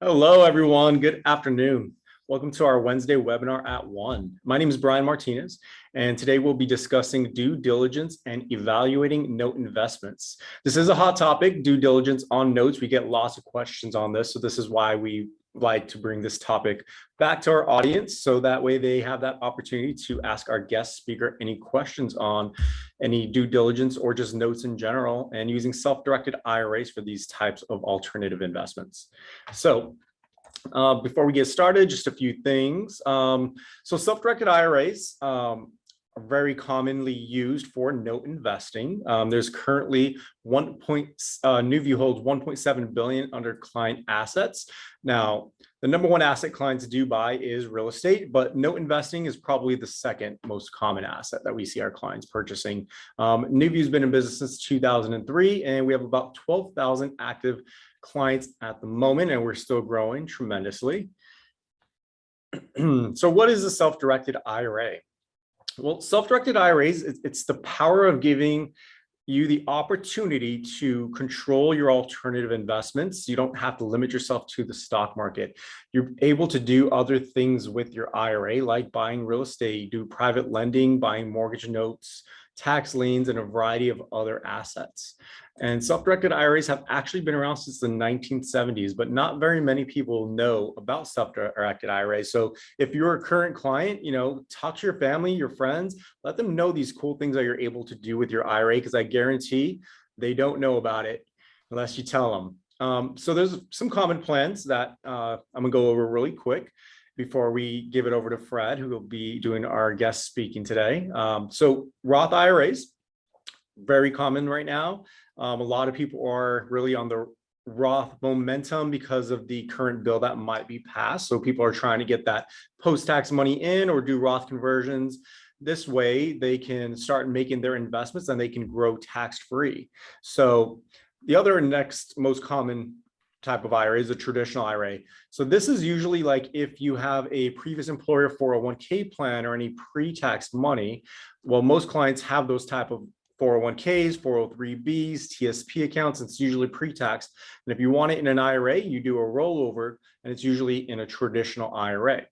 Hello, everyone. Good afternoon. Welcome to our Wednesday webinar at 1. My name is Brian Martinez, and today we'll be discussing due diligence and evaluating note investments. This is a hot topic, due diligence on notes. We get lots of questions on this, so this is why we like to bring this topic back to our audience, so that way they have that opportunity to ask our guest speaker any questions on any due diligence or just notes in general, and using self-directed IRAs for these types of alternative investments. So before we get started, just a few things. So self-directed IRAs are very commonly used for note investing. There's currently NuView holds 1.7 billion under client assets. Now, the number one asset clients do buy is real estate, but note investing is probably the second most common asset that we see our clients purchasing. NuView's been in business since 2003, and we have about 12,000 active clients at the moment, and we're still growing tremendously. So what is a self-directed IRA? Well, self-directed IRAs, it's the power of giving you the opportunity to control your alternative investments. You don't have to limit yourself to the stock market. You're able to do other things with your IRA, like buying real estate, do private lending, buying mortgage notes, tax liens, and a variety of other assets. And self-directed IRAs have actually been around since the 1970s, but not very many people know about self-directed IRAs. So if you're a current client, talk to your family, your friends, let them know these cool things that you're able to do with your IRA, because I guarantee they don't know about it unless you tell them. So there's some common plans that I'm gonna go over really quick before we give it over to Fred, who will be doing our guest speaking today. So Roth IRAs, very common right now. A lot of people are really on the Roth momentum because of the current bill that might be passed. So people are trying to get that post-tax money in or do Roth conversions. This way they can start making their investments and they can grow tax-free. So the other next most common type of IRA is a traditional IRA. So this is usually like if you have a previous employer 401k plan or any pre-tax money. Well, most clients have those type of 401ks, 403bs, TSP accounts. It's usually pre-tax. And if you want it in an IRA, you do a rollover, and it's usually in a traditional IRA.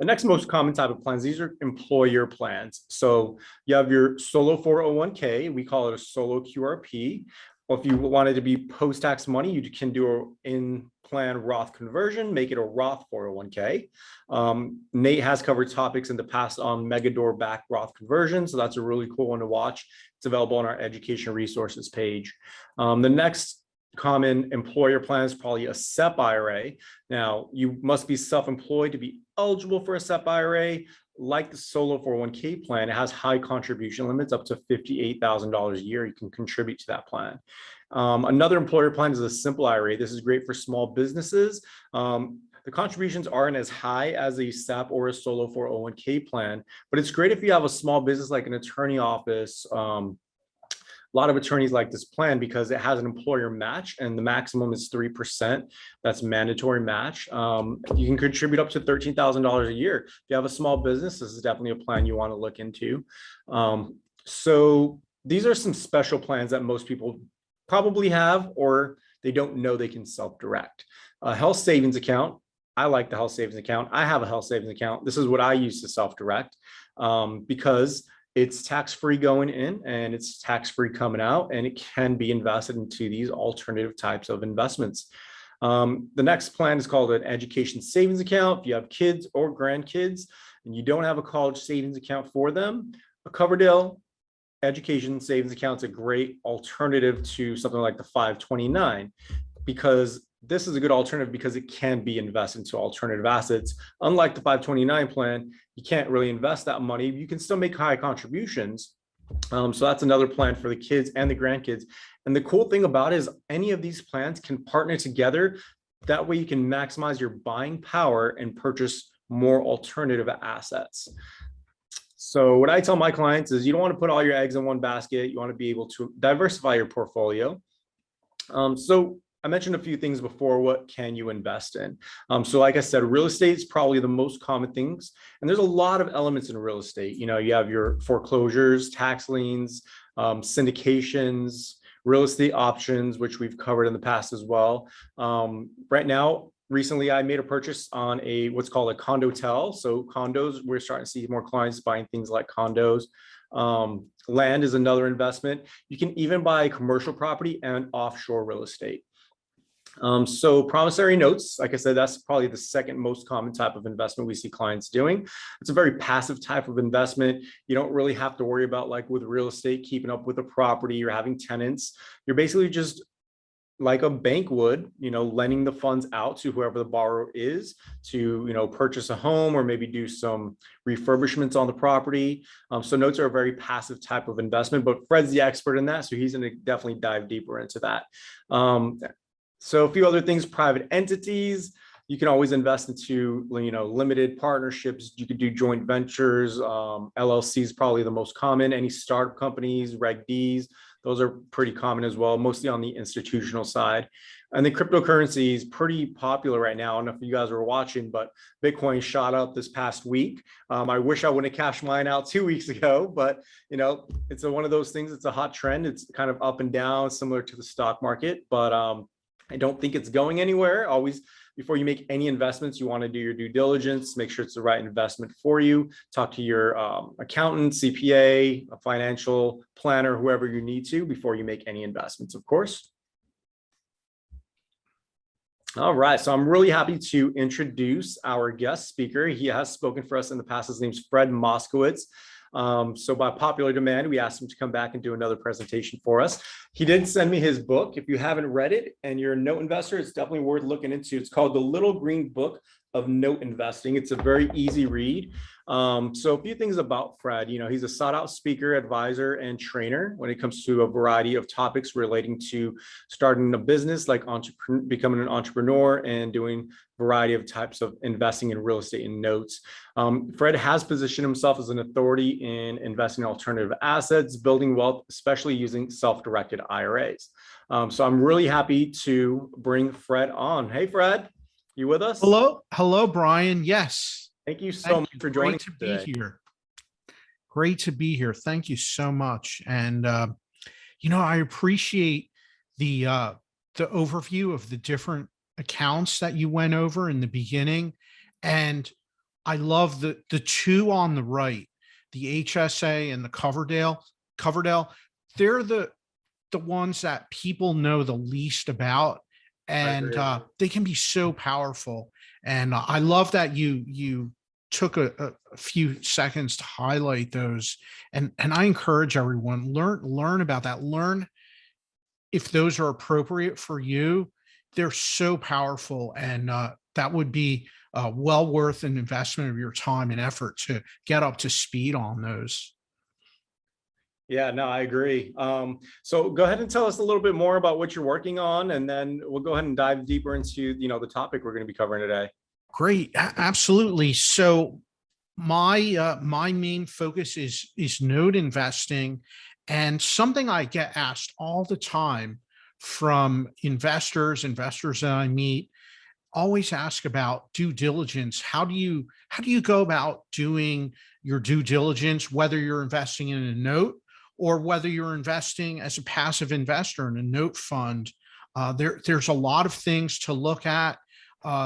The next most common type of plans, these are employer plans. So you have your solo 401k, we call it a solo QRP. Or if you wanted to be post-tax money, you can do an in-plan Roth conversion, make it a Roth 401k. Nate has covered topics in the past on Megador-backed Roth conversion, so that's a really cool one to watch. It's available on our education resources page. The next common employer plan is probably a SEP IRA. Now, you must be self-employed to be eligible for a SEP IRA. Like the solo 401k plan, it has high contribution limits up to $58,000 a year. You can contribute to that plan. Another employer plan is a simple IRA. This is great for small businesses. The contributions aren't as high as a SEP or a solo 401k plan, but it's great if you have a small business like an attorney office. A lot of attorneys like this plan because it has an employer match, and the maximum is 3%. That's mandatory match. You can contribute up to $13,000 a year. If you have a small business, this is definitely a plan you want to look into. So these are some special plans that most people probably have, or they don't know they can self-direct. A health savings account. I like the health savings account. I have a health savings account. This is what I use to self-direct because it's tax-free going in and it's tax-free coming out, and it can be invested into these alternative types of investments. The next plan is called an education savings account. If you have kids or grandkids and you don't have a college savings account for them, a Coverdell education savings account is a great alternative to something like the 529, because this is a good alternative because it can be invested into alternative assets. Unlike the 529 plan, you can't really invest that money. You can still make high contributions. So that's another plan for the kids and the grandkids. And the cool thing about it is any of these plans can partner together. That way you can maximize your buying power and purchase more alternative assets. So what I tell my clients is you don't want to put all your eggs in one basket. You want to be able to diversify your portfolio. So I mentioned a few things before. What can you invest in? So like I said, real estate is probably the most common things. And there's a lot of elements in real estate. You have your foreclosures, tax liens, syndications, real estate options, which we've covered in the past as well. Right now, recently I made a purchase on what's called a condotel. So condos, we're starting to see more clients buying things like condos. Land is another investment. You can even buy commercial property and offshore real estate. So promissory notes, like I said, that's probably the second most common type of investment we see clients doing. It's a very passive type of investment. You don't really have to worry about, like with real estate, keeping up with the property or having tenants. You're basically just like a bank would, lending the funds out to whoever the borrower is to, purchase a home or maybe do some refurbishments on the property. So notes are a very passive type of investment, but Fred's the expert in that. So he's going to definitely dive deeper into that. So a few other things, private entities, you can always invest into, limited partnerships. You could do joint ventures. LLC is probably the most common. Any startup companies, Reg Ds, those are pretty common as well, mostly on the institutional side. And the cryptocurrency is pretty popular right now. I don't know if you guys were watching, but Bitcoin shot up this past week. I wish I wouldn't have cashed mine out 2 weeks ago, but it's one of those things. It's a hot trend. It's kind of up and down, similar to the stock market, but I don't think it's going anywhere. Always, before you make any investments, you want to do your due diligence, make sure it's the right investment for you. Talk to your accountant, CPA, a financial planner, whoever you need to before you make any investments, of course. All right, so I'm really happy to introduce our guest speaker. He has spoken for us in the past. His name's Fred Moskowitz. So by popular demand, we asked him to come back and do another presentation for us. He did send me his book. If you haven't read it and you're a note investor, it's definitely worth looking into. It's called The Little Green Book of Note Investing. It's a very easy read. So a few things about Fred. He's a sought out speaker, advisor, and trainer when it comes to a variety of topics relating to starting a business, like becoming an entrepreneur and doing a variety of types of investing in real estate and notes. Fred has positioned himself as an authority in investing in alternative assets, building wealth, especially using self-directed IRAs. So I'm really happy to bring Fred on. Hey, Fred, you with us? Hello, Brian. Yes. Thank you so much for joining today. Great to be here. Great to be here. Thank you so much. And I appreciate the overview of the different accounts that you went over in the beginning, and I love the two on the right, the HSA and the Coverdell. They're the ones that people know the least about, and they can be so powerful. And I love that you took a few seconds to highlight those. And I encourage everyone, learn about that. Learn if those are appropriate for you. They're so powerful, and that would be well worth an investment of your time and effort to get up to speed on those. Yeah, no, I agree. So go ahead and tell us a little bit more about what you're working on, and then we'll go ahead and dive deeper into, the topic we're going to be covering today. Great. Absolutely. So my main focus is note investing, and something I get asked all the time from investors that I meet always ask about due diligence. How do you go about doing your due diligence, whether you're investing in a note or whether you're investing as a passive investor in a note fund? There's a lot of things to look at.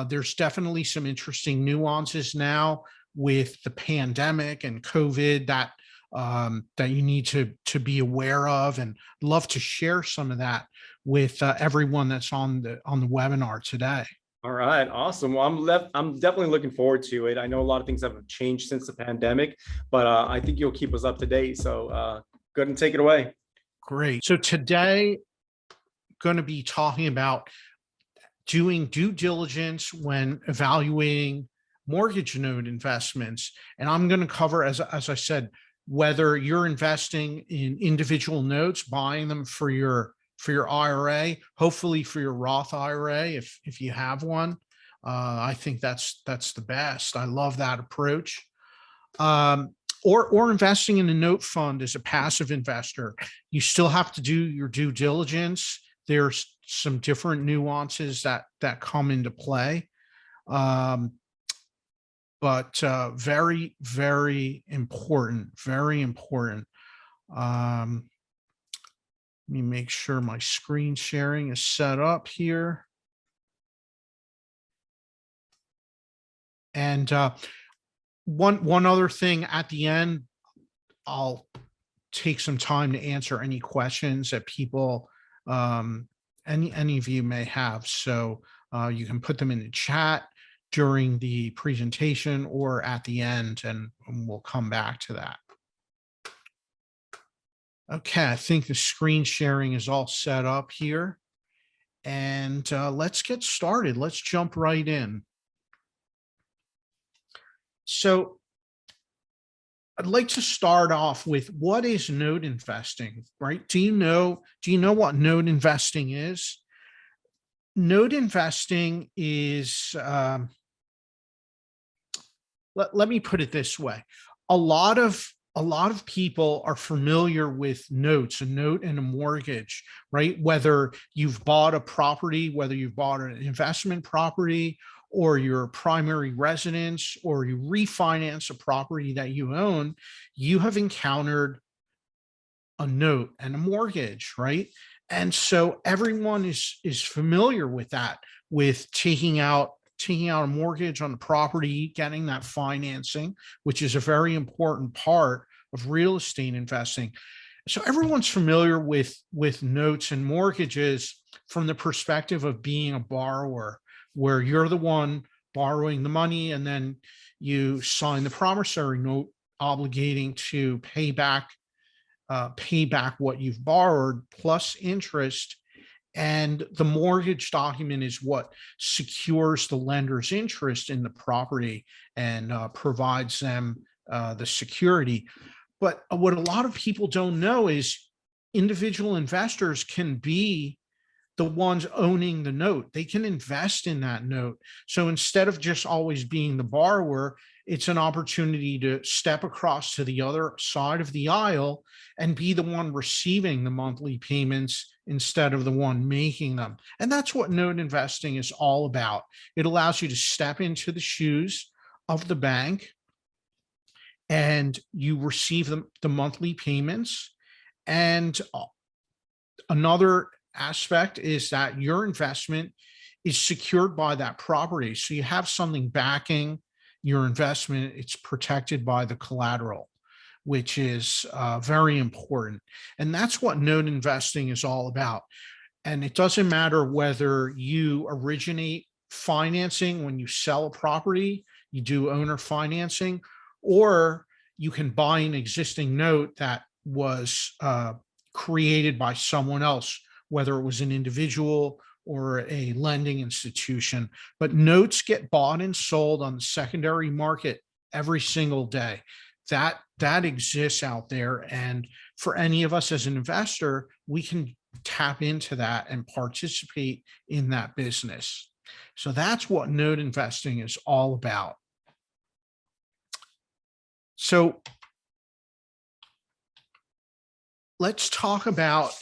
There's definitely some interesting nuances now with the pandemic and COVID that you need to be aware of, and love to share some of that with everyone that's on the webinar today. All right, awesome. Well, I'm definitely looking forward to it. I know a lot of things have changed since the pandemic, but I think you'll keep us up to date. So go ahead and take it away. Great. So today, going to be talking about doing due diligence when evaluating mortgage note investments. And I'm going to cover, as I said, whether you're investing in individual notes, buying them for your IRA, hopefully for your Roth IRA, if you have one. I think that's the best. I love that approach. Or investing in a note fund as a passive investor. You still have to do your due diligence. There's some different nuances that come into play. But very, very important, very important. Let me make sure my screen sharing is set up here. And one other thing at the end, I'll take some time to answer any questions that people, any of you may have. So you can put them in the chat during the presentation or at the end, and we'll come back to that. Okay, I think the screen sharing is all set up here. And let's get started. Let's jump right in. So I'd like to start off with, what is note investing, right? Do you know what note investing is? Note investing is, let me put it this way. A lot of people are familiar with notes, a note and a mortgage, right? Whether you've bought a property, whether you've bought an investment property, or your primary residence, or you refinance a property that you own, you have encountered a note and a mortgage, right? And so everyone is familiar with that, with taking out a mortgage on the property, getting that financing, which is a very important part of real estate investing. So everyone's familiar with notes and mortgages from the perspective of being a borrower, where you're the one borrowing the money, and then you sign the promissory note obligating to pay back what you've borrowed plus interest. And the mortgage document is what secures the lender's interest in the property and provides them the security. But what a lot of people don't know is individual investors can be the ones owning the note. They can invest in that note. So instead of just always being the borrower, it's an opportunity to step across to the other side of the aisle and be the one receiving the monthly payments instead of the one making them. And that's what note investing is all about. It allows you to step into the shoes of the bank, and you receive the monthly payments. And another aspect is that your investment is secured by that property. So you have something backing your investment. It's protected by the collateral, which is very important. And that's what note investing is all about. And it doesn't matter whether you originate financing when you sell a property, you do owner financing, or you can buy an existing note that was created by someone else, whether it was an individual or a lending institution. But notes get bought and sold on the secondary market every single day. That exists out there. And for any of us as an investor, we can tap into that and participate in that business. So that's what note investing is all about. So let's talk about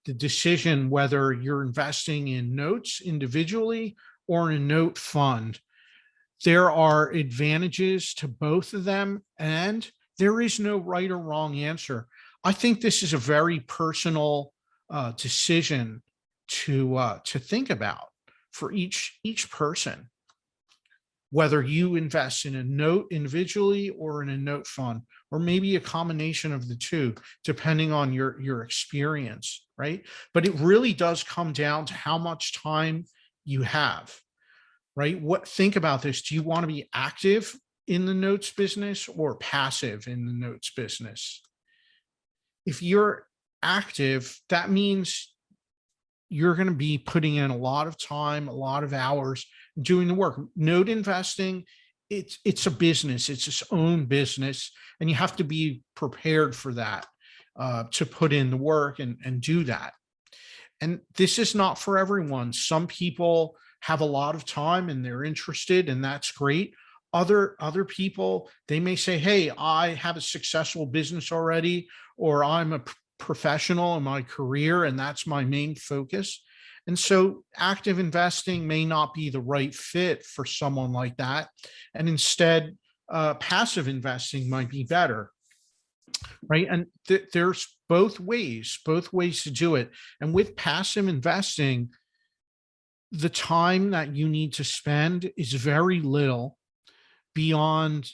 the decision whether you're investing in notes individually or in a note fund. There are advantages to both of them, and there is no right or wrong answer. I think this is a very personal decision to think about for each person, whether you invest in a note individually or in a note fund, or maybe a combination of the two, depending on your experience, right? But it really does come down to how much time you have, right? Think about this. Do you want to be active in the notes business or passive in the notes business? If you're active, that means you're going to be putting in a lot of time, a lot of hours doing the work. Note investing, it's a business, it's its own business, and you have to be prepared for that, to put in the work and do that. And this is not for everyone. Some people have a lot of time and they're interested, and that's great. Other people, they may say, hey, I have a successful business already, or I'm a professional in my career and that's my main focus. And so active investing may not be the right fit for someone like that. And instead, passive investing might be better, right? And there's both ways to do it. And with passive investing, the time that you need to spend is very little beyond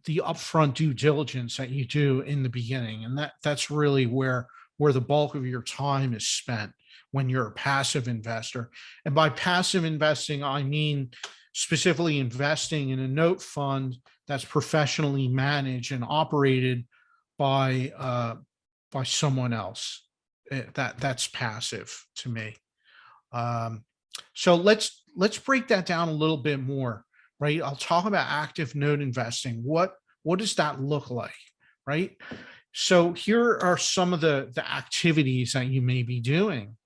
the upfront due diligence that you do in the beginning. And that's really where the bulk of your time is spent when you're a passive investor. And by passive investing, I mean specifically investing in a note fund that's professionally managed and operated by someone else. That's passive to me. So let's break that down a little bit more, right? I'll talk about active note investing. What does that look like, right? So here are some of the activities that you may be doing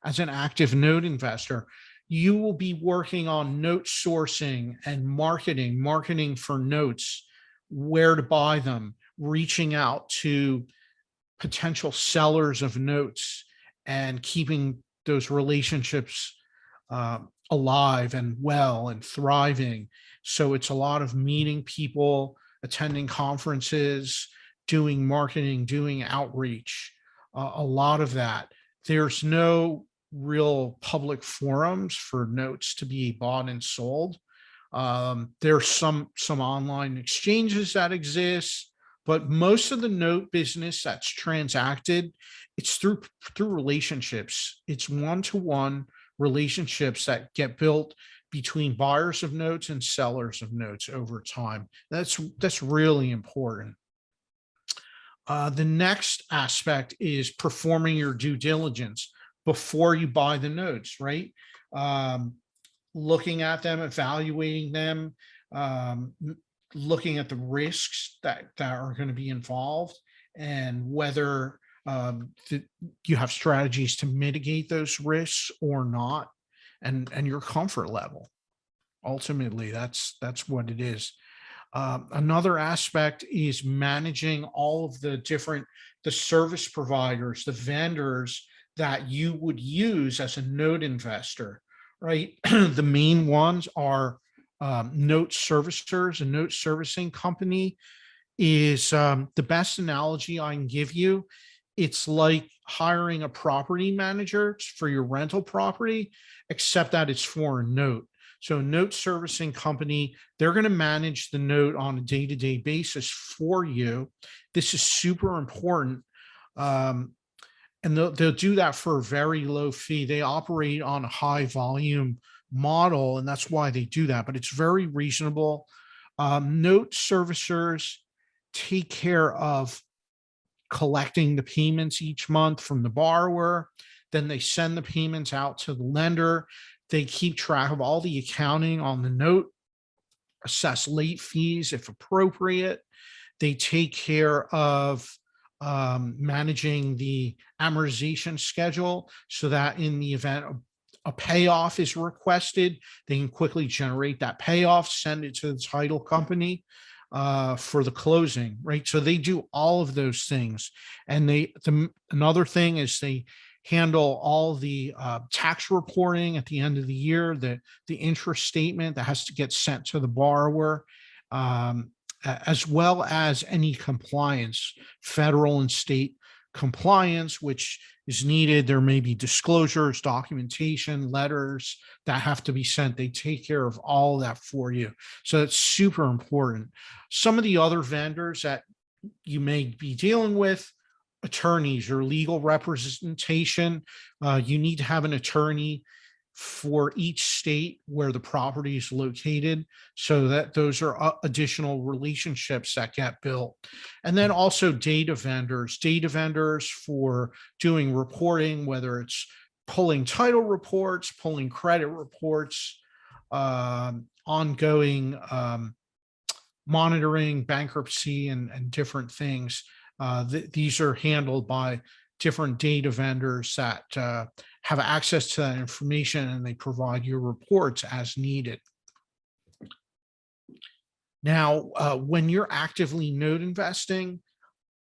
as an active note investor. You will be working on note sourcing and marketing for notes, where to buy them, reaching out to potential sellers of notes and keeping those relationships alive and well and thriving. So it's a lot of meeting people, attending conferences, doing marketing, doing outreach, a lot of that. There's no real public forums for notes to be bought and sold. There's some online exchanges that exist, but most of the note business that's transacted, it's through relationships. It's one-to-one relationships that get built between buyers of notes and sellers of notes over time. That's really important. The next aspect is performing your due diligence before you buy the notes, right? Looking at them, evaluating them, looking at the risks that are going to be involved, and whether you have strategies to mitigate those risks or not, and your comfort level. Ultimately, that's what it is. Another aspect is managing all of the service providers, the vendors that you would use as a note investor, right? The main ones are note servicers. A note servicing company is the best analogy I can give you. It's like hiring a property manager for your rental property, except that it's for a note. So a note servicing company, they're going to manage the note on a day-to-day basis for you. This is super important. And they'll do that for a very low fee. They operate on a high volume model, and that's why they do that, but it's very reasonable. Note servicers take care of collecting the payments each month from the borrower. Then they send the payments out to the lender. They keep track of all the accounting on the note, assess late fees if appropriate. They take care of managing the amortization schedule so that in the event a payoff is requested, they can quickly generate that payoff, send it to the title company for the closing, right? So they do all of those things. And another thing is they handle all the tax reporting at the end of the year, the interest statement that has to get sent to the borrower, as well as any compliance, federal and state compliance, which is needed. There may be disclosures, documentation, letters that have to be sent. They take care of all of that for you. So it's super important. Some of the other vendors that you may be dealing with, attorneys or legal representation. You need to have an attorney for each state where the property is located, so that those are additional relationships that get built. And then also data vendors for doing reporting, whether it's pulling title reports, pulling credit reports, ongoing monitoring, bankruptcy, and different things. These are handled by different data vendors that have access to that information, and they provide your reports as needed. Now, when you're actively note investing,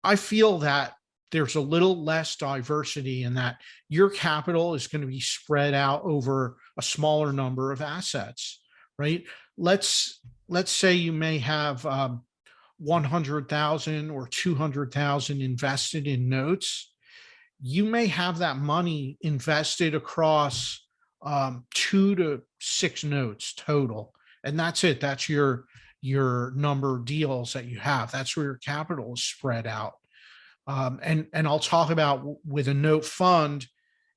I feel that there's a little less diversity in that your capital is going to be spread out over a smaller number of assets, right? Let's say you may have 100,000 or 200,000 invested in notes. You may have that money invested across 2 to 6 notes total. And that's it. That's your number of deals that you have. That's where your capital is spread out. And I'll talk about with a note fund,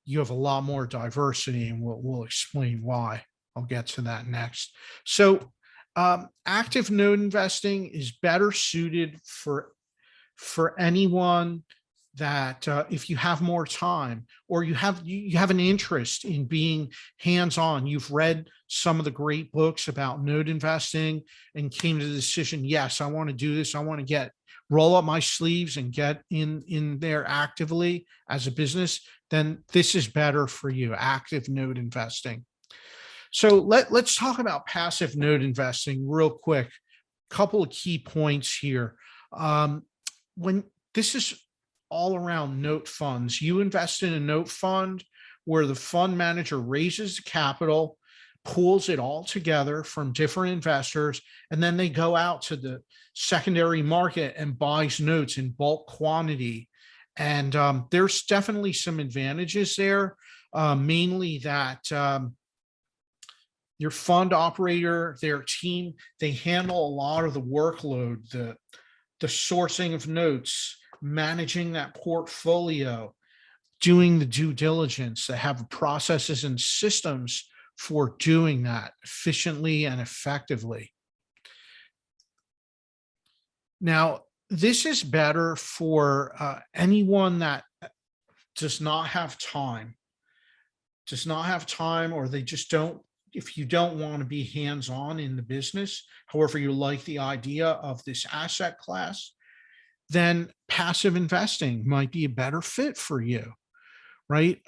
you have a lot more diversity, and we'll explain why. I'll get to that next. So active note investing is better suited for anyone that if you have more time, or you have an interest in being hands-on, you've read some of the great books about note investing and came to the decision, yes, I want to do this. I want to roll up my sleeves and get in there actively as a business, then this is better for you, active note investing. So let's talk about passive note investing real quick. Couple of key points here. When this is all around note funds, you invest in a note fund where the fund manager raises the capital, pools it all together from different investors, and then they go out to the secondary market and buys notes in bulk quantity. And there's definitely some advantages there, mainly that your fund operator, their team, they handle a lot of the workload, the sourcing of notes, managing that portfolio, doing the due diligence. They have processes and systems for doing that efficiently and effectively. Now, this is better for anyone that does not have time, or they just don't, if you don't want to be hands-on in the business, however you like the idea of this asset class, then passive investing might be a better fit for you, right?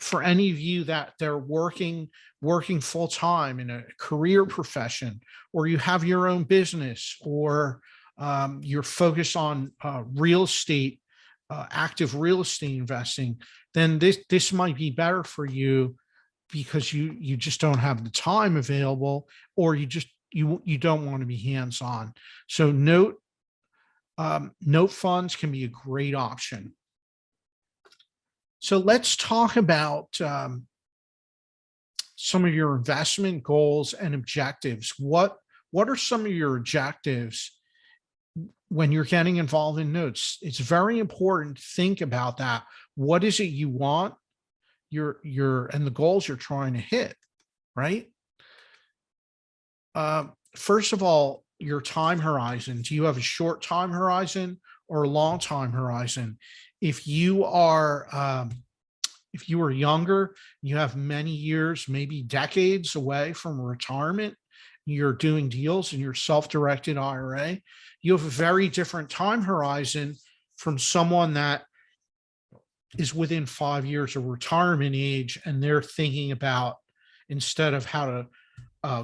For any of you that they're working full-time in a career profession, or you have your own business, or you're focused on real estate, active real estate investing, then this might be better for you, because you just don't have the time available, or you don't want to be hands-on. So note funds can be a great option. So let's talk about some of your investment goals and objectives. What are some of your objectives when you're getting involved in notes? It's very important to think about that. What is it you want? And the goals you're trying to hit, right? First of all, your time horizon. Do you have a short time horizon or a long time horizon? If you are younger, you have many years, maybe decades away from retirement, you're doing deals in your self-directed IRA, you have a very different time horizon from someone that is within 5 years of retirement age, and they're thinking about, instead of how to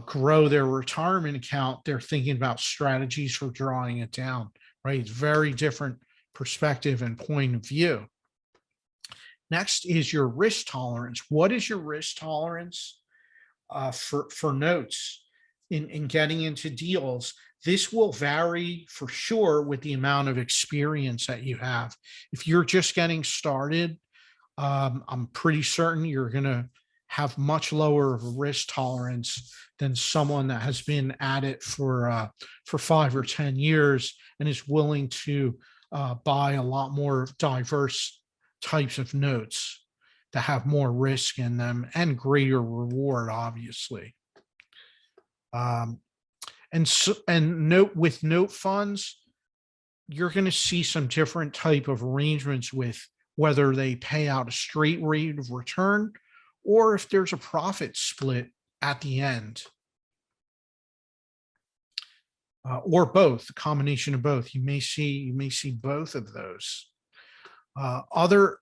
grow their retirement account, they're thinking about strategies for drawing it down, right? It's very different perspective and point of view. Next is your risk tolerance. What is your risk tolerance for notes in getting into deals? This will vary for sure with the amount of experience that you have. If you're just getting started, I'm pretty certain you're going to have much lower of a risk tolerance than someone that has been at it for 5 or 10 years and is willing to buy a lot more diverse types of notes that have more risk in them and greater reward, obviously. And note, with note funds, you're going to see some different type of arrangements with whether they pay out a straight rate of return or if there's a profit split at the end, or both, a combination of both. You may see both of those. Other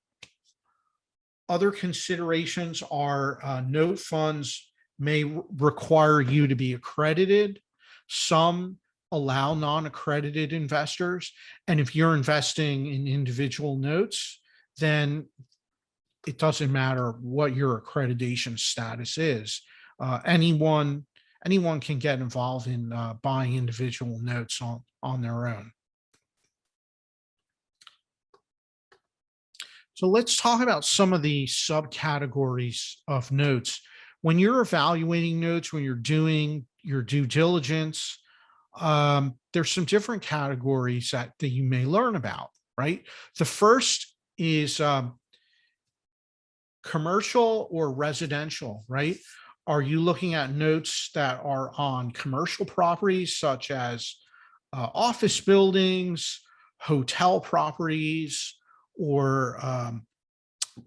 considerations are note funds may require you to be accredited. Some allow non-accredited investors. And if you're investing in individual notes, then it doesn't matter what your accreditation status is. Anyone can get involved in buying individual notes on their own. So let's talk about some of the subcategories of notes. When you're evaluating notes, when you're doing your due diligence, there's some different categories that you may learn about, right? The first is commercial or residential, right? Are you looking at notes that are on commercial properties such as office buildings, hotel properties, or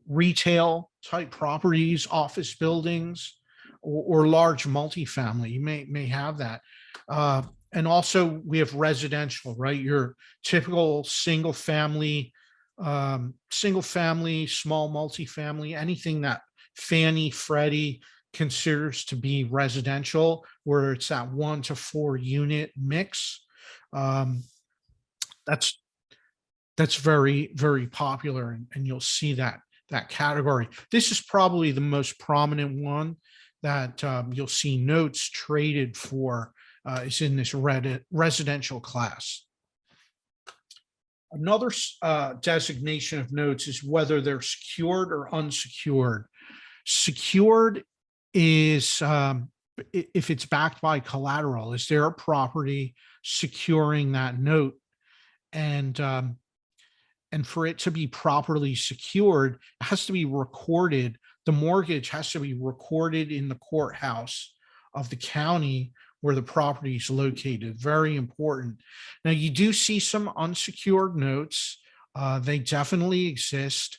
retail type properties, office buildings, or large multifamily? You may have that. And also we have residential, right? Your typical single family, small multifamily, anything that Fannie, Freddie considers to be residential, where it's that 1 to 4 unit mix. Um, that's very, very popular, and you'll see that category. This is probably the most prominent one that you'll see notes traded for, is in this residential class. Another designation of notes is whether they're secured or unsecured. Secured is if it's backed by collateral. Is there a property securing that note? And for it to be properly secured, it has to be recorded. The mortgage has to be recorded in the courthouse of the county where the property is located. Very important. Now, you do see some unsecured notes. They definitely exist.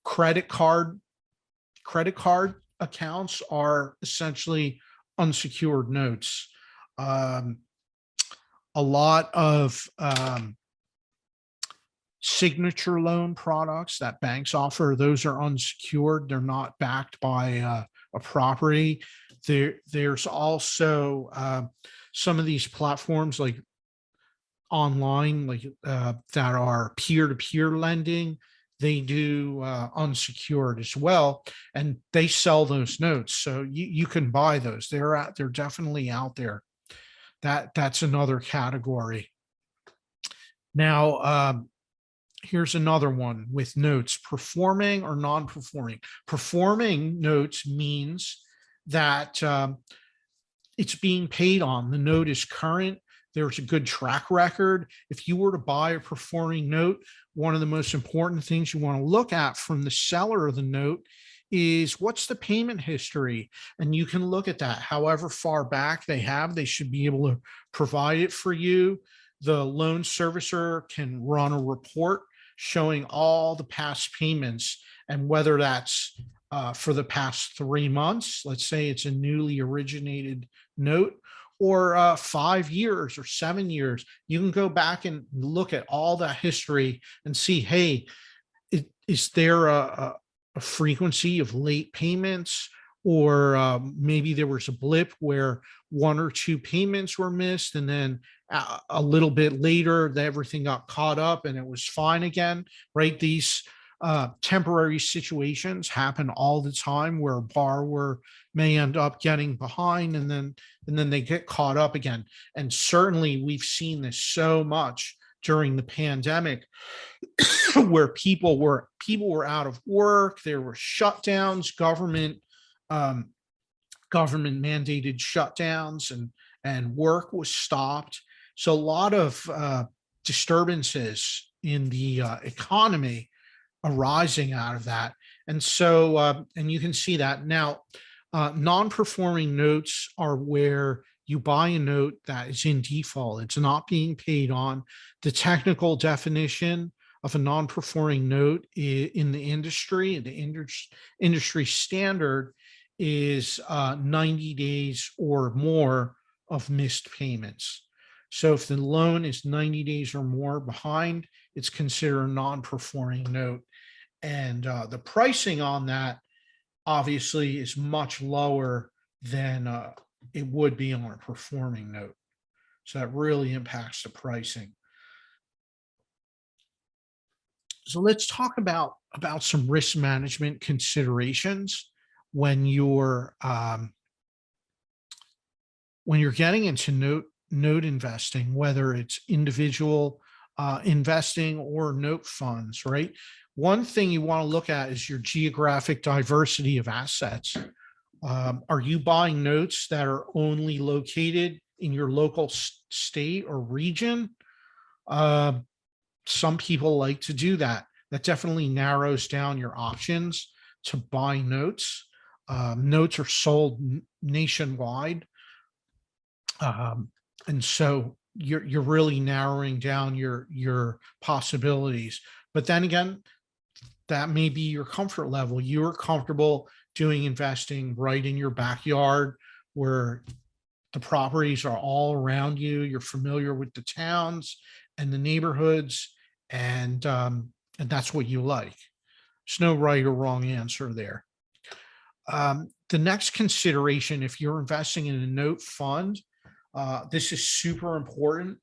Credit card accounts are essentially unsecured notes. A lot of signature loan products that banks offer, those are unsecured. They're not backed by a property. There's also some of these platforms like online, like that are peer-to-peer lending. They do unsecured as well, and they sell those notes. So you can buy those. They're definitely out there. That's another category. Now, here's another one with notes: performing or non-performing. Performing notes means that it's being paid on. The note is current. There's a good track record. If you were to buy a performing note, one of the most important things you want to look at from the seller of the note is what's the payment history. And you can look at that. However far back they have, they should be able to provide it for you. The loan servicer can run a report showing all the past payments, and whether that's for the past 3 months, let's say it's a newly originated note, or 5 years or 7 years. You can go back and look at all that history and see, hey, is there a frequency of late payments, or maybe there was a blip where 1 or 2 payments were missed, and then a little bit later everything got caught up and it was fine again, right? These temporary situations happen all the time, where a borrower may end up getting behind and then they get caught up again. And certainly we've seen this so much during the pandemic, where people were out of work. There were shutdowns, government mandated shutdowns, and work was stopped. So a lot of disturbances in the economy arising out of that. And so, and you can see that now. Non-performing notes are where you buy a note that is in default. It's not being paid on. The technical definition of a non-performing note in the industry standard is 90 days or more of missed payments. So if the loan is 90 days or more behind, it's considered a non-performing note. And the pricing on that obviously is much lower than it would be on a performing note. So that really impacts the pricing. So let's talk about some risk management considerations when you're getting into note investing, whether it's individual investing or note funds, right? one thing you want to look at is your geographic diversity of assets. Are you buying notes that are only located in your local state or region? Some people like to do that. That definitely narrows down your options to buy notes. Notes are sold nationwide. And so you're really narrowing down your possibilities. But then again, that may be your comfort level. You're comfortable doing investing right in your backyard where the properties are all around you. You're familiar with the towns and the neighborhoods, and that's what you like. There's no right or wrong answer there. The next consideration, if you're investing in a note fund, this is super important.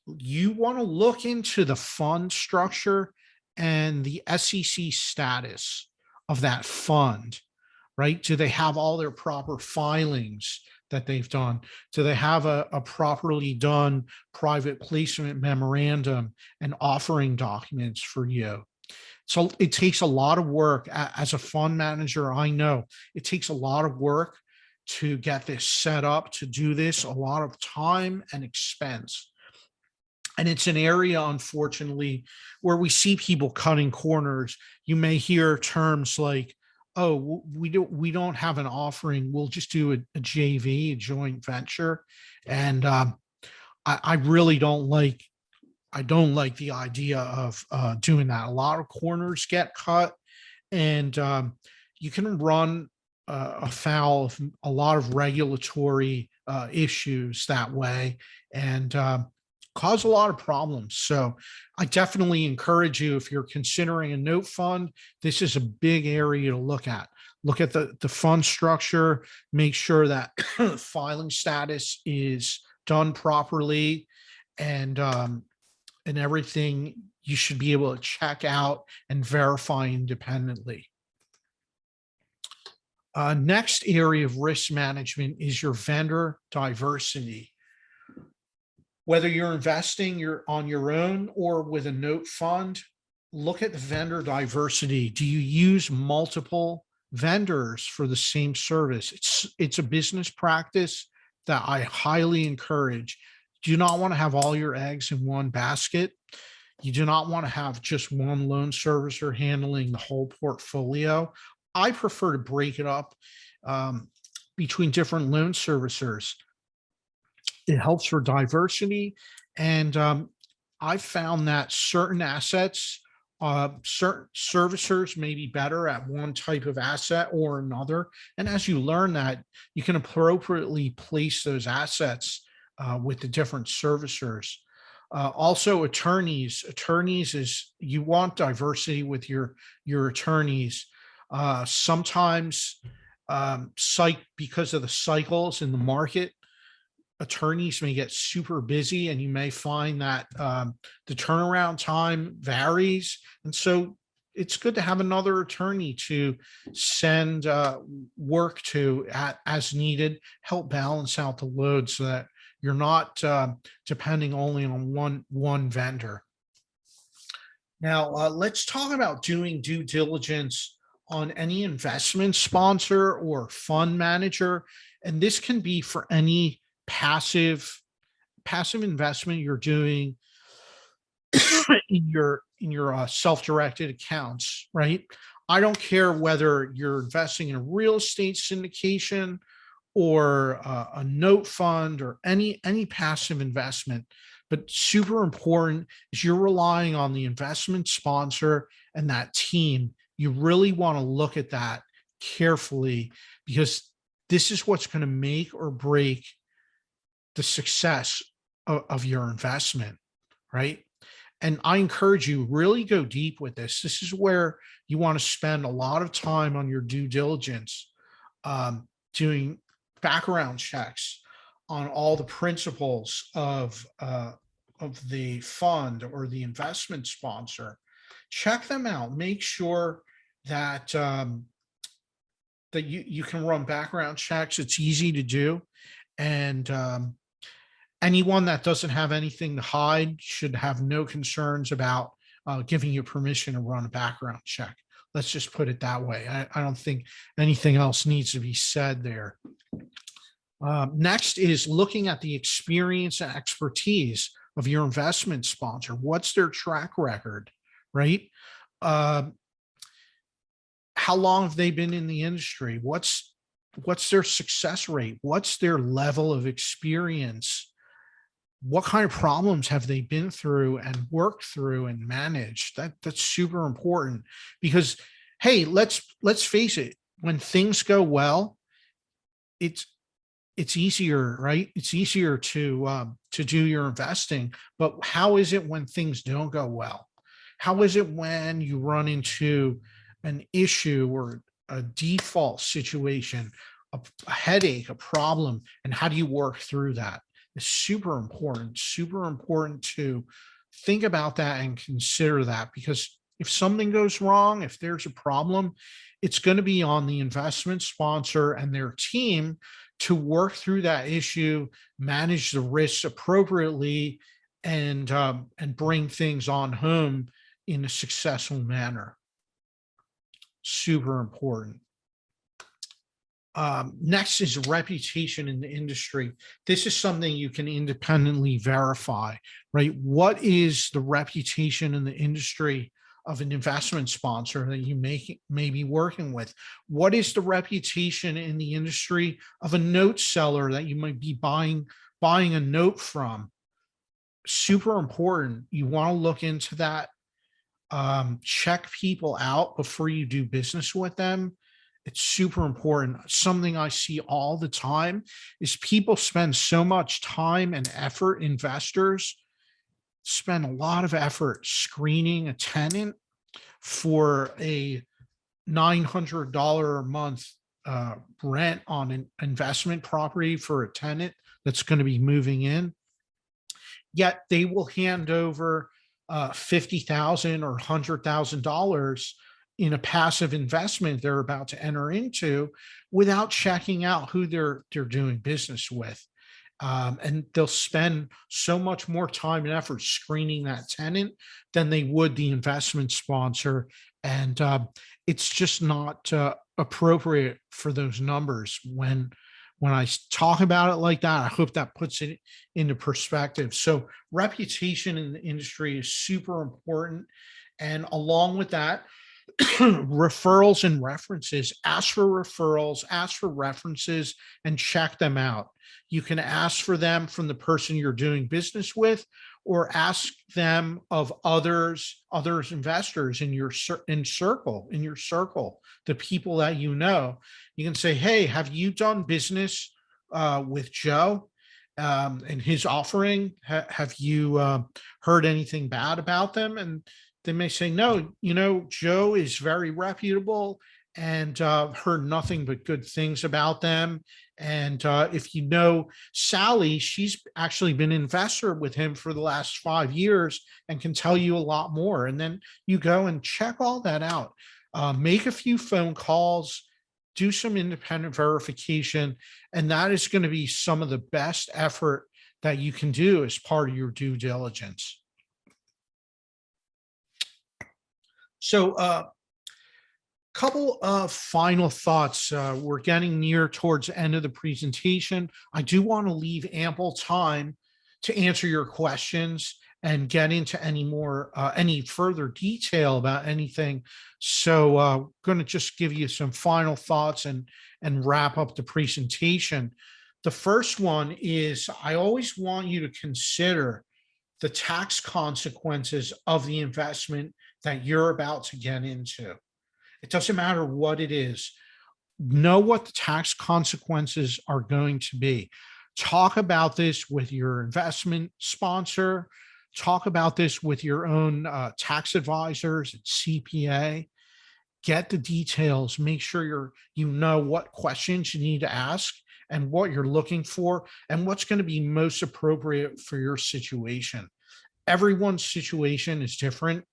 You want to look into the fund structure and the SEC status of that fund, right? Do they have all their proper filings that they've done? Do they have a properly done private placement memorandum and offering documents for you? So it takes a lot of work. As a fund manager, I know it takes a lot of work to get this set up, to do this, a lot of time and expense. And it's an area, unfortunately, where we see people cutting corners. You may hear terms like, "Oh, we don't have an offering. We'll just do a JV, a joint venture." And I really don't like. I don't like the idea of doing that. A lot of corners get cut, and you can run afoul of a lot of regulatory issues that way, and cause a lot of problems. So I definitely encourage you, if you're considering a note fund, this is a big area to look at. Look at the fund structure, make sure that filing status is done properly, and everything you should be able to check out and verify independently. Next area of risk management is your vendor diversity. Whether you're investing on your own or with a note fund, look at the vendor diversity. Do you use multiple vendors for the same service? It's a business practice that I highly encourage. You do not want to have all your eggs in one basket. You do not want to have just one loan servicer handling the whole portfolio. I prefer to break it up between different loan servicers. It helps for diversity. And I've found that certain assets, certain servicers may be better at one type of asset or another. And as you learn that, you can appropriately place those assets with the different servicers. Also, attorneys. Attorneys is, you want diversity with your attorneys. Sometimes, because of the cycles in the market, attorneys may get super busy, and you may find that the turnaround time varies. And so it's good to have another attorney to send work to as needed, help balance out the load so that you're not depending only on one vendor. Now, let's talk about doing due diligence on any investment sponsor or fund manager. And this can be for any passive investment you're doing in your self-directed accounts, right? I don't care whether you're investing in a real estate syndication or a note fund or any passive investment, but super important is you're relying on the investment sponsor and that team. You really want to look at that carefully, because this is what's going to make or break the success of your investment, right? And I encourage you, really go deep with this. This is where you want to spend a lot of time on your due diligence, doing background checks on all the principles of the fund or the investment sponsor. Check them out. Make sure that that you can run background checks. It's easy to do, and anyone that doesn't have anything to hide should have no concerns about giving you permission to run a background check. Let's just put it that way. I don't think anything else needs to be said there. Next is looking at the experience and expertise of your investment sponsor. What's their track record, right? How long have they been in the industry? What's their success rate? What's their level of experience? What kind of problems have they been through and worked through and managed? That's super important because, hey, let's face it, when things go well, it's easier, right? It's easier to do your investing. But how is it when things don't go well? How is it when you run into an issue or a default situation, a headache, a problem, and how do you work through that? It's super important to think about that and consider that, because if something goes wrong, if there's a problem, it's going to be on the investment sponsor and their team to work through that issue, manage the risks appropriately, and bring things on home in a successful manner. Super important. Next is reputation in the industry. This is something you can independently verify, right? What is the reputation in the industry of an investment sponsor that you may be working with? What is the reputation in the industry of a note seller that you might be buying a note from? Super important. You want to look into that. Check people out before you do business with them. It's super important. Something I see all the time is people spend so much time and effort, investors spend a lot of effort screening a tenant for a $900 a month rent on an investment property for a tenant that's going to be moving in. Yet they will hand over $50,000 or $100,000 in a passive investment they're about to enter into without checking out who they're doing business with. And they'll spend so much more time and effort screening that tenant than they would the investment sponsor. And it's just not appropriate for those numbers. When I talk about it like that, I hope that puts it into perspective. So reputation in the industry is super important. And along with that, referrals and references. Ask for referrals, ask for references, and check them out. You can ask for them from the person you're doing business with, or ask them of others investors in your circle, the people that you know. You can say, hey, have you done business with Joe and his offering? Have you heard anything bad about them? And they may say, no, Joe is very reputable and heard nothing but good things about them. And if you know Sally, she's actually been an investor with him for the last 5 years and can tell you a lot more. And then you go and check all that out. Make a few phone calls, do some independent verification, and that is going to be some of the best effort that you can do as part of your due diligence. So couple of final thoughts. We're getting near towards the end of the presentation. I do want to leave ample time to answer your questions and get into any further detail about anything. So going to just give you some final thoughts and wrap up the presentation. The first one is, I always want you to consider the tax consequences of the investment that you're about to get into. It doesn't matter what it is. Know what the tax consequences are going to be. Talk about this with your investment sponsor. Talk about this with your own tax advisors and CPA. Get the details. Make sure you know what questions you need to ask and what you're looking for and what's going to be most appropriate for your situation. Everyone's situation is different.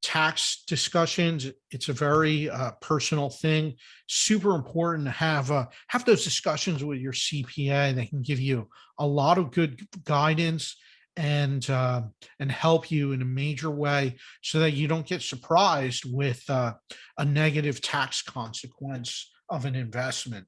Tax discussions, it's a very personal thing. Super important to have those discussions with your CPA. They can give you a lot of good guidance and help you in a major way so that you don't get surprised with a negative tax consequence of an investment.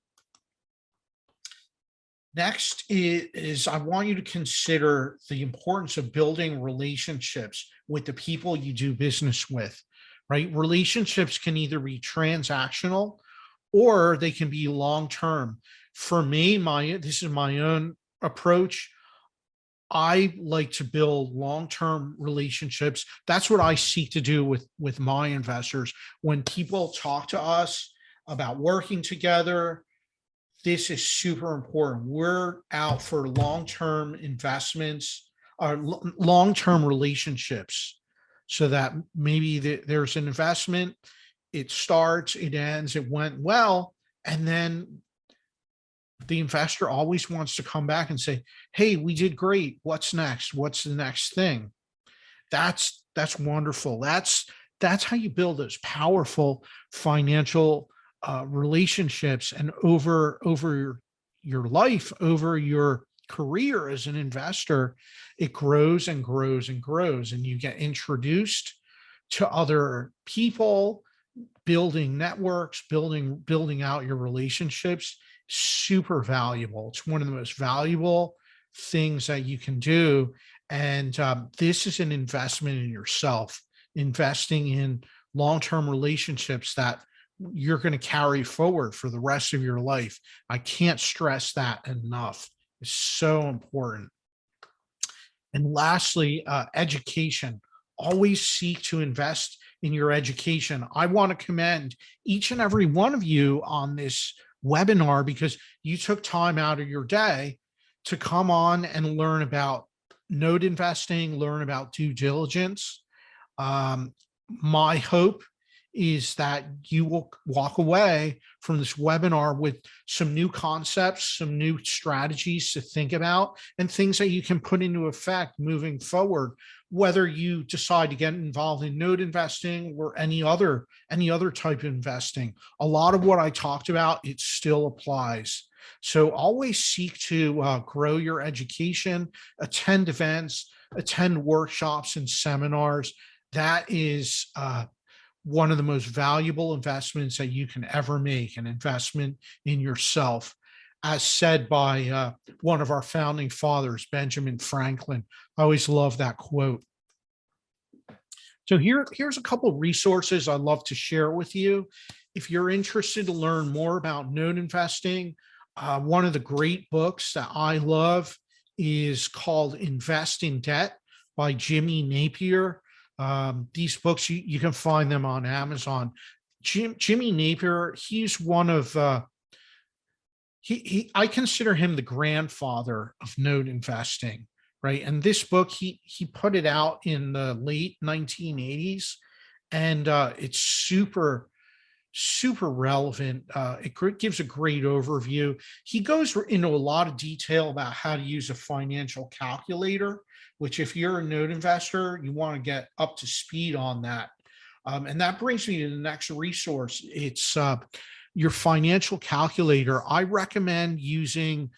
Next is I want you to consider the importance of building relationships with the people you do business with, right? Relationships can either be transactional or they can be long-term. For me, this is my own approach. I like to build long-term relationships. That's what I seek to do with my investors. When people talk to us about working together, this is super important. We're out for long-term investments or long-term relationships so that maybe there's an investment, it starts, it ends, it went well, and then the investor always wants to come back and say, hey, we did great. What's next? What's the next thing? That's wonderful. That's how you build those powerful financial relationships, and over your life, over your career as an investor, it grows and grows and grows, and you get introduced to other people, building networks, building out your relationships. Super valuable. It's one of the most valuable things that you can do. And this is an investment in yourself, investing in long-term relationships that you're going to carry forward for the rest of your life. I can't stress that enough. It's so important. And lastly, education. Always seek to invest in your education. I want to commend each and every one of you on this webinar because you took time out of your day to come on and learn about note investing, learn about due diligence. My hope is that you will walk away from this webinar with some new concepts, some new strategies to think about, and things that you can put into effect moving forward, whether you decide to get involved in note investing or any other type of investing. A lot of what I talked about, it still applies. So always seek to grow your education, attend events, attend workshops and seminars. That is one of the most valuable investments that you can ever make, an investment in yourself. As said by one of our founding fathers, Benjamin Franklin. I always love that quote. So here's a couple of resources I'd love to share with you. If you're interested to learn more about note investing, one of the great books that I love is called Invest in Debt by Jimmy Napier. These books, you can find them on Amazon. Jimmy Napier, he's one of, I consider him the grandfather of note investing, right? And this book, he put it out in the late 1980s, and it's super relevant. It gives a great overview. He goes into a lot of detail about how to use a financial calculator, which if you're a note investor, you want to get up to speed on that. And that brings me to the next resource. It's your financial calculator. I recommend using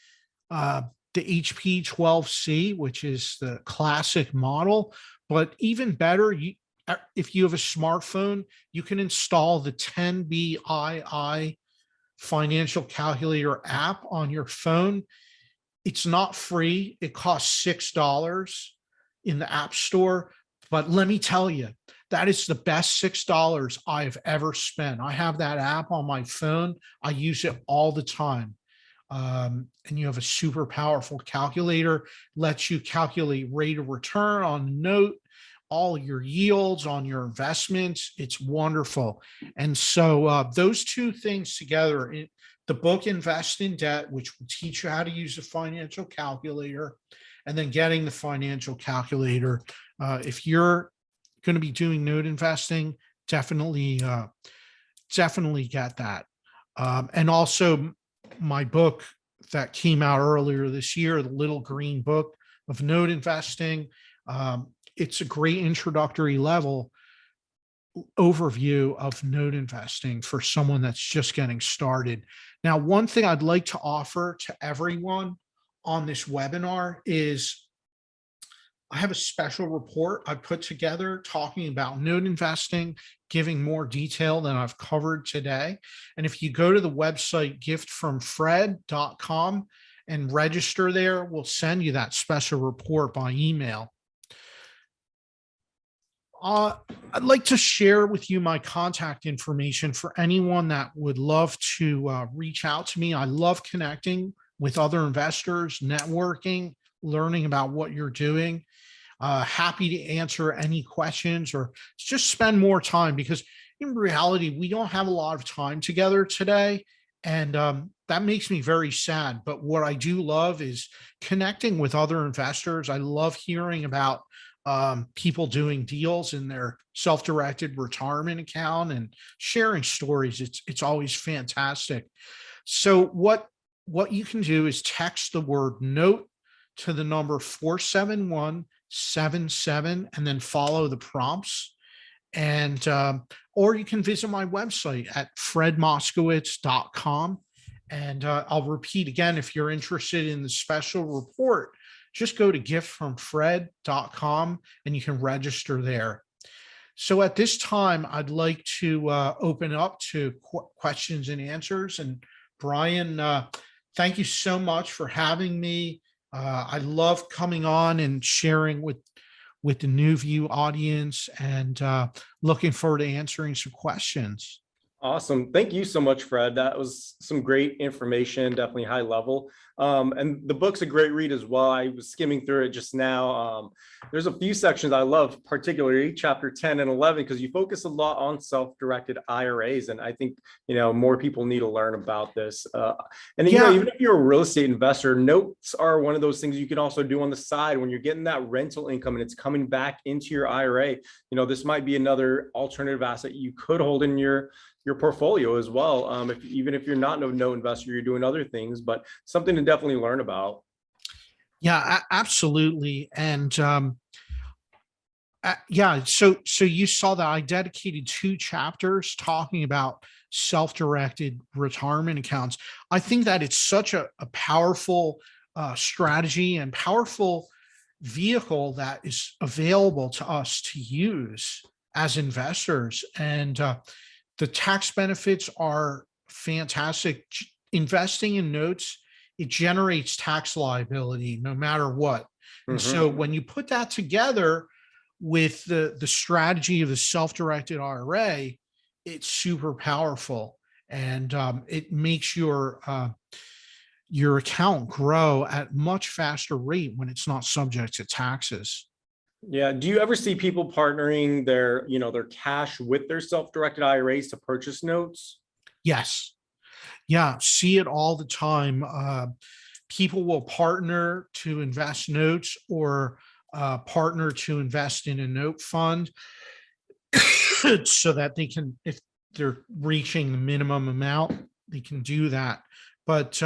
the HP 12C, which is the classic model, but even better, if you have a smartphone, you can install the 10BII financial calculator app on your phone. It's not free. It costs $6 in the App Store. But let me tell you, that is the best $6 I've ever spent. I have that app on my phone. I use it all the time. And you have a super powerful calculator, lets you calculate rate of return on the note, all your yields on your investments. It's wonderful. And so those two things together, the book Invest in Debt, which will teach you how to use a financial calculator, and then getting the financial calculator. If you're going to be doing note investing, definitely get that. And also my book that came out earlier this year, the Little Green Book of Note Investing. It's a great introductory level overview of note investing for someone that's just getting started. Now, one thing I'd like to offer to everyone on this webinar is I have a special report I put together talking about note investing, giving more detail than I've covered today. And if you go to the website giftfromfred.com and register there, we'll send you that special report by email. I'd like to share with you my contact information for anyone that would love to reach out to me. I love connecting with other investors, networking, learning about what you're doing. Happy to answer any questions or just spend more time, because in reality, we don't have a lot of time together today. And that makes me very sad. But what I do love is connecting with other investors. I love hearing about people doing deals in their self-directed retirement account and sharing stories. It's always fantastic. So what you can do is text the word note to the number 47177 and then follow the prompts. And or you can visit my website at fredmoskowitz.com. And I'll repeat again, if you're interested in the special report, just go to giftfromfred.com and you can register there. So at this time, I'd like to open up to questions and answers. And Brian, thank you so much for having me. I love coming on and sharing with the NuView audience, and looking forward to answering some questions. Awesome. Thank you so much, Fred. That was some great information, definitely high level. And the book's a great read as well. I was skimming through it just now. There's a few sections I love, particularly chapter 10 and 11, because you focus a lot on self-directed IRAs. And I think, more people need to learn about this. And, even if you're a real estate investor, notes are one of those things you can also do on the side when you're getting that rental income and it's coming back into your IRA. This might be another alternative asset you could hold in your portfolio as well. Even if you're not a note investor, you're doing other things, but something to definitely learn about. Yeah, absolutely. And so you saw that I dedicated 2 chapters talking about self-directed retirement accounts. I think that it's such a powerful strategy and powerful vehicle that is available to us to use as investors. And the tax benefits are fantastic. Investing in notes, it generates tax liability no matter what. And so when you put that together with the strategy of the self-directed IRA, it's super powerful, and it makes your account grow at much faster rate when it's not subject to taxes. Yeah. Do you ever see people partnering their cash with their self-directed IRAs to purchase notes? Yes. Yeah. See it all the time. People will partner to invest notes, or partner to invest in a note fund so that they can, if they're reaching the minimum amount, they can do that. But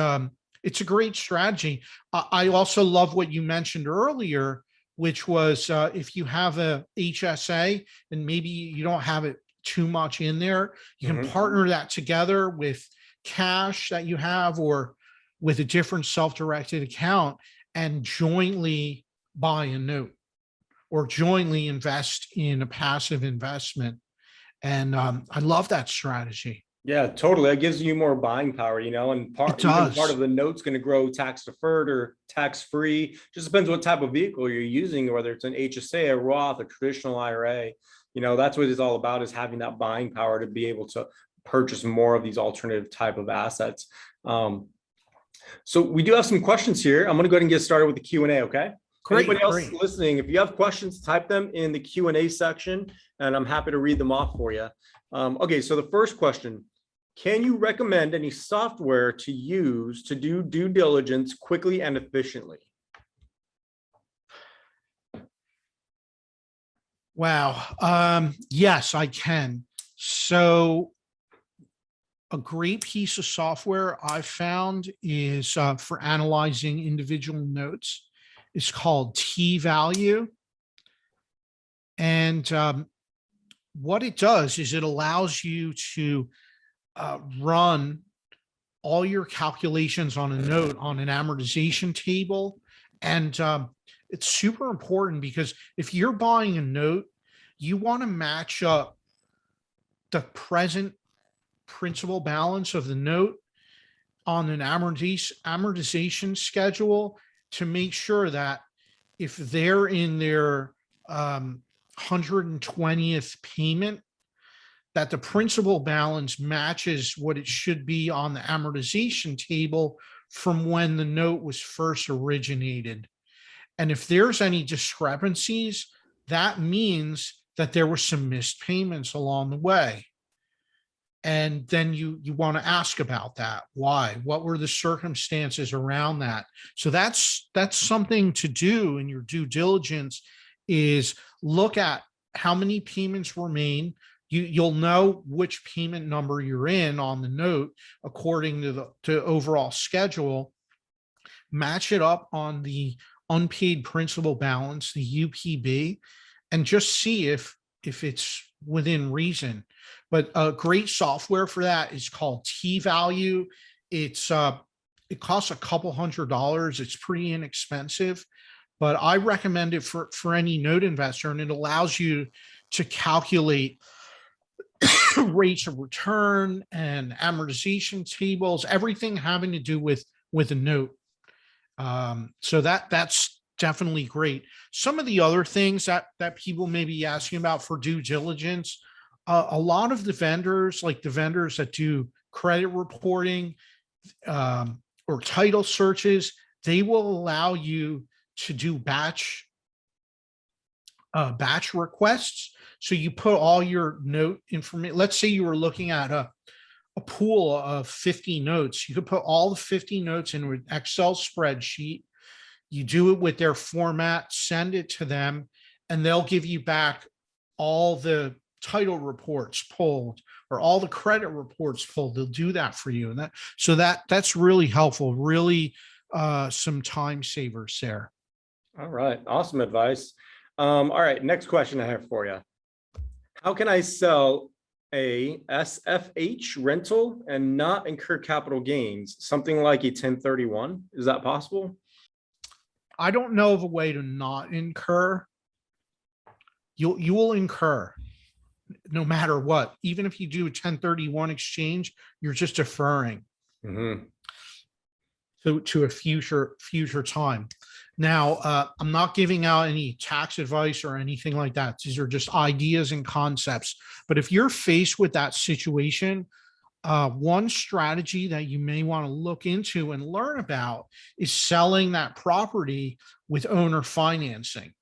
it's a great strategy. I also love what you mentioned earlier, which was if you have a HSA and maybe you don't have it too much in there, you can partner that together with cash that you have, or with a different self-directed account, and jointly buy a note or jointly invest in a passive investment. And I love that strategy. Yeah, totally. It gives you more buying power, and part of the note's going to grow tax deferred or tax free. Just depends what type of vehicle you're using, whether it's an HSA, a Roth, a traditional IRA. That's what it's all about, is having that buying power to be able to purchase more of these alternative type of assets. So we do have some questions here. I'm going to go ahead and get started with the Q&A. Okay. Great. Anybody else listening, if you have questions, type them in the Q&A section, and I'm happy to read them off for you. Okay, so the first question: can you recommend any software to use to do due diligence quickly and efficiently? Wow. Yes, I can. So a great piece of software I've found is for analyzing individual notes. It's called T-Value. And what it does is it allows you to run all your calculations on a note on an amortization table, and it's super important because if you're buying a note, you want to match up the present principal balance of the note on an amortization schedule to make sure that if they're in their 120th payment, that the principal balance matches what it should be on the amortization table from when the note was first originated. And if there's any discrepancies, that means that there were some missed payments along the way. And then you want to ask about that. Why? What were the circumstances around that? So that's something to do in your due diligence, is look at how many payments remain. You'll know which payment number you're in on the note according to the overall schedule. Match it up on the unpaid principal balance, the UPB, and just see if it's within reason. But a great software for that is called T-Value. It costs a couple $100. It's pretty inexpensive, but I recommend it for any note investor, and it allows you to calculate rates of return and amortization tables, everything having to do with a note. So that's definitely great. Some of the other things that people may be asking about for due diligence, a lot of the vendors, like the vendors that do credit reporting or title searches, they will allow you to do batch requests. So you put all your note information. Let's say you were looking at a pool of 50 notes. You could put all the 50 notes in an Excel spreadsheet. You do it with their format, send it to them, and they'll give you back all the title reports pulled or all the credit reports pulled. They'll do that for you. And that's really helpful, really some time savers there. All right. Awesome advice. All right. Next question I have for you. How can I sell a SFH rental and not incur capital gains? Something like a 1031. Is that possible? I don't know of a way to not incur. You will incur no matter what. Even if you do a 1031 exchange, you're just deferring to a future time. Now, I'm not giving out any tax advice or anything like that. These are just ideas and concepts. But if you're faced with that situation, one strategy that you may want to look into and learn about is selling that property with owner financing.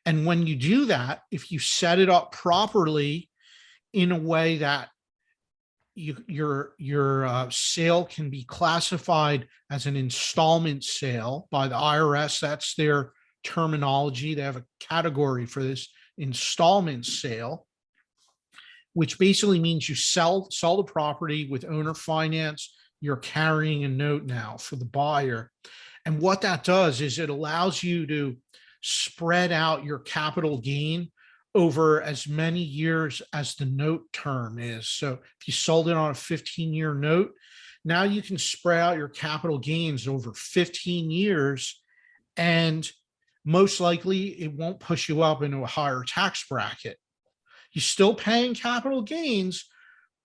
And when you do that, if you set it up properly in a way that your sale can be classified as an installment sale by the IRS, that's their terminology. They have a category for this, installment sale, which basically means you sell the property with owner finance. You're carrying a note now for the buyer. And what that does is it allows you to spread out your capital gain over as many years as the note term is. So if you sold it on a 15-year note, now you can spread out your capital gains over 15 years, and most likely it won't push you up into a higher tax bracket. You're still paying capital gains,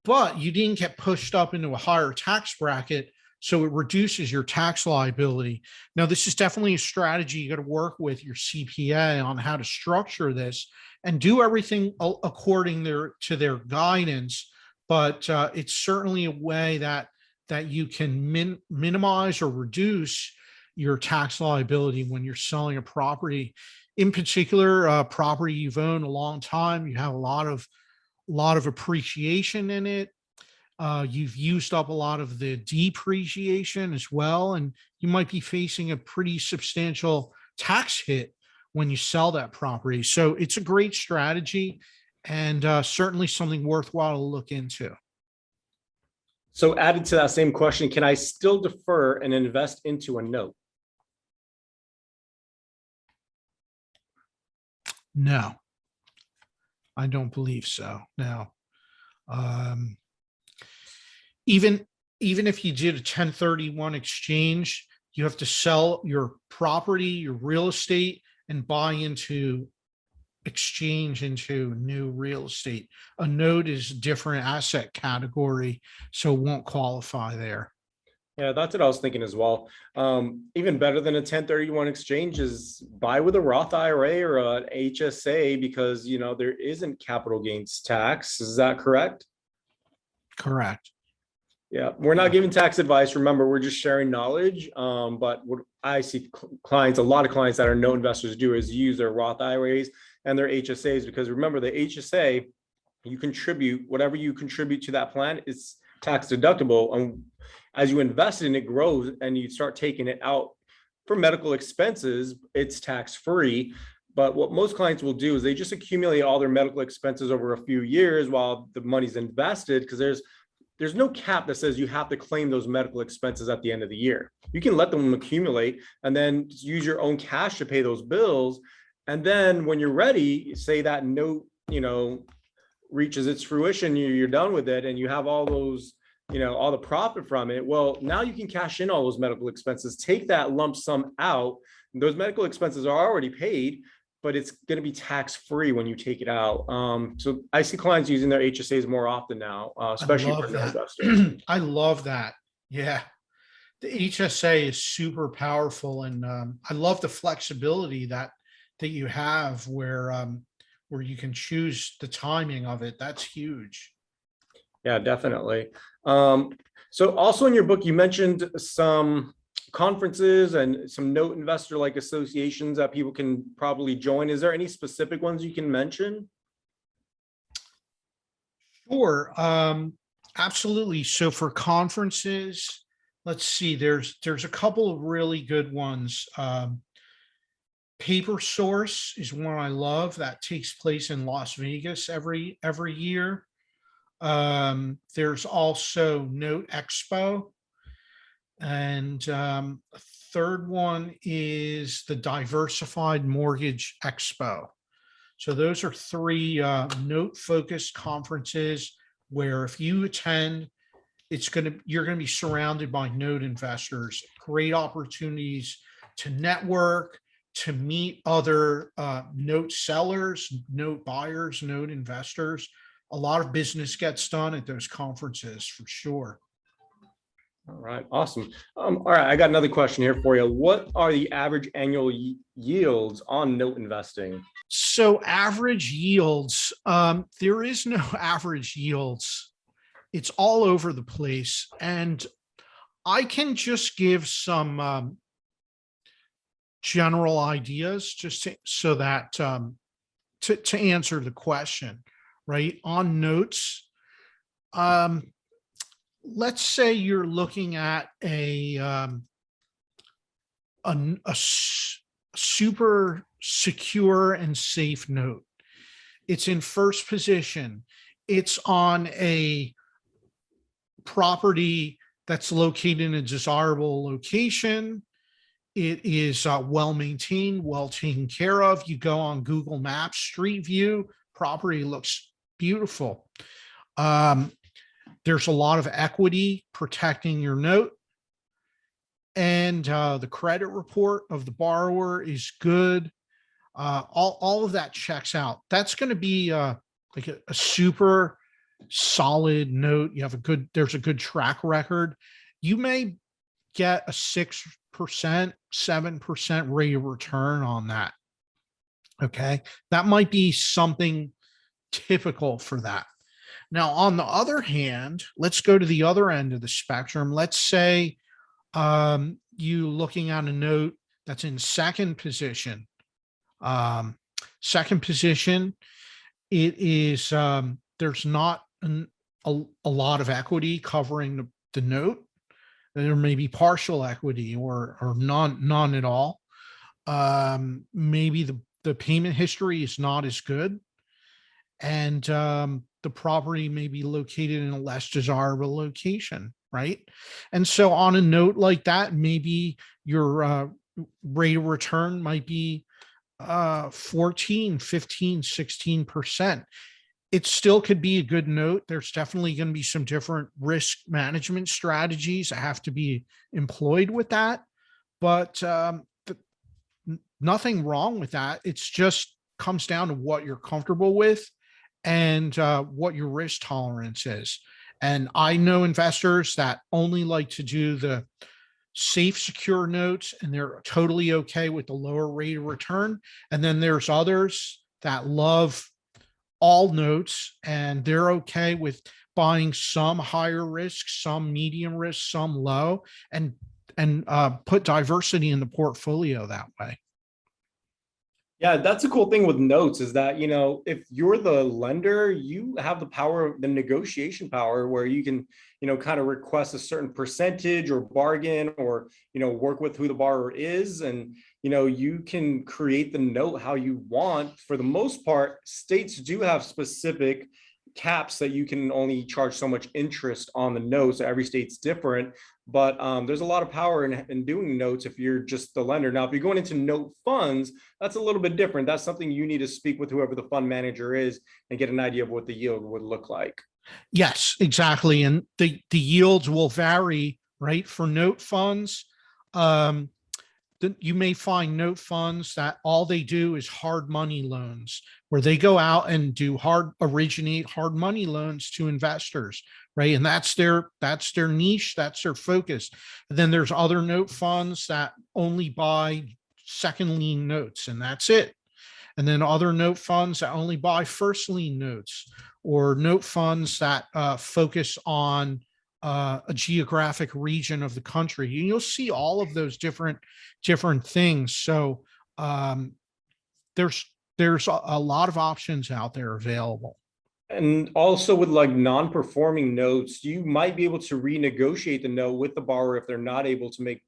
but you didn't get pushed up into a higher tax bracket, so it reduces your tax liability. Now, this is definitely a strategy you got to work with your CPA on how to structure this and do everything according to their guidance. But it's certainly a way that you can minimize or reduce your tax liability when you're selling a property. In particular, property you've owned a long time, you have a lot of appreciation in it. You've used up a lot of the depreciation as well, and you might be facing a pretty substantial tax hit when you sell that property. So it's a great strategy, and certainly something worthwhile to look into. So added to that same question, can I still defer and invest into a note? No, I don't believe so. Now, even if you did a 1031 exchange, you have to sell your property, your real estate, and buy into exchange into new real estate. A note is a different asset category, so it won't qualify there. Yeah, that's what I was thinking as well. Even better than a 1031 exchange is buy with a Roth IRA or an HSA because, you know, there isn't capital gains tax. Is that correct? Correct. Yeah, we're not giving tax advice. Remember, we're just sharing knowledge. But what I see clients, a lot of clients that are no investors do is use their Roth IRAs and their HSAs because remember the HSA, you contribute whatever you contribute to that plan is tax deductible. And as you invest in it grows and you start taking it out for medical expenses, it's tax free. But what most clients will do is they just accumulate all their medical expenses over a few years while the money's invested because there's no cap that says you have to claim those medical expenses at the end of the year. You can let them accumulate and then use your own cash to pay those bills. And then when you're ready, say that note, you know, reaches its fruition, you're done with it and you have all those, you know, all the profit from it. Well, now you can cash in all those medical expenses, take that lump sum out. Those medical expenses are already paid, but it's going to be tax free when you take it out. So I see clients using their HSAs more often now, especially for no investors. I love that. Yeah. The HSA is super powerful. And I love the flexibility that you have where you can choose the timing of it. That's huge. Yeah, definitely. So also in your book, you mentioned some conferences and some note investor like associations that people can probably join. Is there any specific ones you can mention? Sure. Absolutely. So for conferences, let's see, there's a couple of really good ones. Paper Source is one I love that takes place in Las Vegas every year. There's also Note Expo. And a third one is the Diversified Mortgage Expo. So those are three note-focused conferences where if you attend, you're going to be surrounded by note investors. Great opportunities to network, to meet other note sellers, note buyers, note investors. A lot of business gets done at those conferences for sure. All right, awesome. All right, I got another question here for you. What are the average annual yields on note investing? So average yields, there is no average yields. It's all over the place. And I can just give some general ideas just so that to answer the question, right? On notes, let's say you're looking at a super secure and safe note. It's in first position. It's on a property that's located in a desirable location. It is well maintained, well taken care of. You go on Google Maps, Street View, property looks beautiful. There's a lot of equity protecting your note. And the credit report of the borrower is good. All of that checks out. That's going to be like a super solid note. There's a good track record. You may get a 6%, 7% rate of return on that. Okay. That might be something typical for that. Now, on the other hand, let's go to the other end of the spectrum. Let's say you looking at a note that's in second position. Second position, it is there's not a lot of equity covering the note. There may be partial equity or none at all. Maybe the payment history is not as good. And the property may be located in a less desirable location, right? And so on a note like that, maybe your rate of return might be 14, 15, 16%. It still could be a good note. There's definitely going to be some different risk management strategies that have to be employed with that. But nothing wrong with that. It's just comes down to what you're comfortable with and what your risk tolerance is. And I know investors that only like to do the safe, secure notes, and they're totally okay with the lower rate of return. And then there's others that love all notes and they're okay with buying some higher risk, some medium risk, some low, and put diversity in the portfolio that way. Yeah, that's a cool thing with notes is that, if you're the lender, you have the power, the negotiation power where you can, kind of request a certain percentage or bargain or, work with who the borrower is. And, you can create the note how you want. For the most part, states do have specific caps that you can only charge so much interest on the notes. Every state's different, but there's a lot of power in doing notes if you're just the lender. Now, if you're going into note funds, that's a little bit different. That's something you need to speak with whoever the fund manager is and get an idea of what the yield would look like. Yes, exactly. And the yields will vary, right? For note funds, you may find note funds that all they do is hard money loans, where they go out and originate hard money loans to investors, right? And that's their niche, that's their focus. And then there's other note funds that only buy second lien notes, and that's it. And then other note funds that only buy first lien notes, or note funds that focus on a geographic region of the country. And you'll see all of those different things. So there's a lot of options out there available. And also with like non-performing notes, you might be able to renegotiate the note with the borrower if they're not able to make